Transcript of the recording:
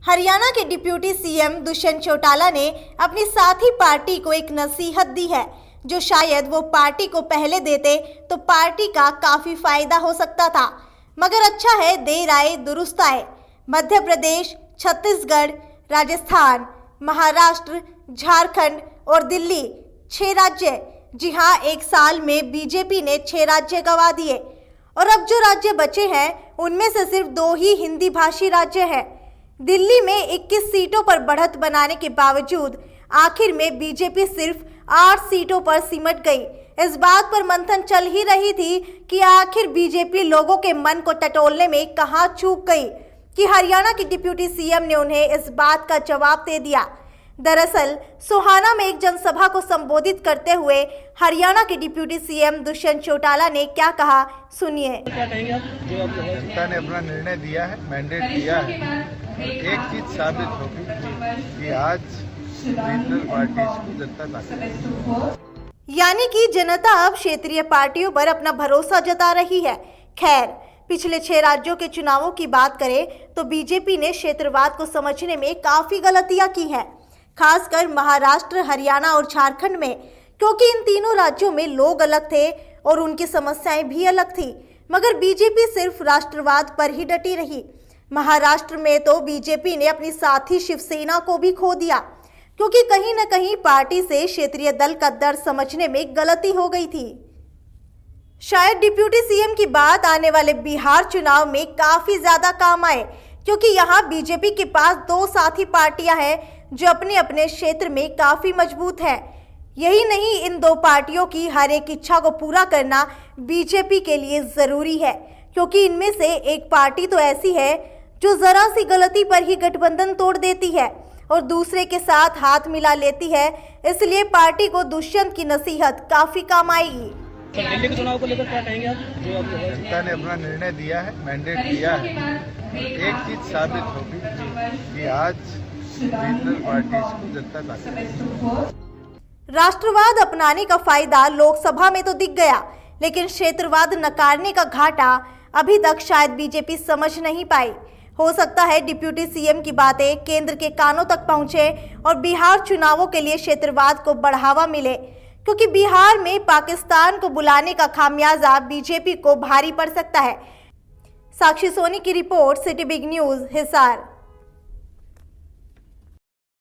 हरियाणा के deputy CM Dushyant Chautala ने अपनी साथी पार्टी को एक नसीहत दी है, जो शायद वो पार्टी को पहले देते तो पार्टी का काफी फायदा हो सकता था, मगर अच्छा है देर आए दुरुस्त आए। मध्य प्रदेश, छत्तीसगढ़, राजस्थान, महाराष्ट्र, झारखंड और दिल्ली 6 राज्य। जी हाँ, एक साल में बीजेपी ने 6 राज्य गंवा दिए और अब जो राज्य बचे हैं उनमें से सिर्फ 2 ही हिंदी भाषी राज्य हैं। दिल्ली में 21 सीटों पर बढ़त बनाने के बावजूद आखिर में बीजेपी सिर्फ 8 सीटों पर सिमट गई। इस बात पर मंथन चल ही रही थी कि आखिर बीजेपी लोगों के मन को टटोलने में कहां चूक गई कि हरियाणा के डिप्टी सीएम ने उन्हें इस बात का जवाब दे दिया। दरअसल सोहाना में एक जनसभा को संबोधित करते हुए हरियाणा के डिप्टी सीएम दुष्यंत चौटाला ने क्या कहा, सुनिए। क्या कहेंगे आप? जनता ने अपना निर्णय दिया है, मैंडेट दिया है। एक चीज साबित होगी कि आज रीजनल पार्टीज को जनता ताकत, यानी कि जनता अब क्षेत्रीय पार्टियों पर अपना भरोसा जता रही है। खैर, पिछले 6 राज्यों के चुनावों की बात करें तो बीजेपी ने क्षेत्रवाद को समझने में काफी गलतियां की हैं, खासकर महाराष्ट्र, हरियाणा और झारखंड में, क्योंकि इन तीनों राज्यों में लोग अलग थे और उनकी समस्याएं भी अलग थी। मगर बीजेपी सिर्फ राष्ट्रवाद पर ही डटी रही। महाराष्ट्र में तो बीजेपी ने अपनी साथी शिवसेना को भी खो दिया, क्योंकि कहीं न कहीं पार्टी से क्षेत्रीय दल का दर्द समझने में गलती हो गई थी। शायद डिप्टी सीएम की बात आने वाले बिहार चुनाव में काफी ज्यादा काम आए, क्योंकि यहाँ बीजेपी के पास 2 साथी पार्टियां हैं जो अपने अपने क्षेत्र में काफी मजबूत हैं। यही नहीं, इन 2 पार्टियों की हर एक इच्छा को पूरा करना बीजेपी के लिए जरूरी है, क्योंकि इनमें से एक पार्टी तो ऐसी है जो जरा सी गलती पर ही गठबंधन तोड़ देती है और दूसरे के साथ हाथ मिला लेती है। इसलिए पार्टी को दुष्यंत की नसीहत काफी काम आएगी। दिल्ली के चुनाव को लेकर क्या कहेंगे आप? जनता ने अपना निर्णय दिया है, मैंडेट दिया है। एक चीज साबित होगी कि आज रीजनल पार्टीज को जनता ताकत। राष्ट्रवाद अपनाने का फायदा लोकसभा में तो दिख गया, लेकिन क्षेत्रवाद नकारने का घाटा अभी तक शायद बीजेपी समझ नहीं पाई। हो सकता है डिप्टी सीएम की बातें केंद्र के कानों तक पहुंचे और बिहार चुनावों के लिए क्षेत्रवाद को बढ़ावा मिले, क्योंकि बिहार में पाकिस्तान को बुलाने का खामियाजा बीजेपी को भारी पड़ सकता है। साक्षी सोनी की report, city big news, Hisar.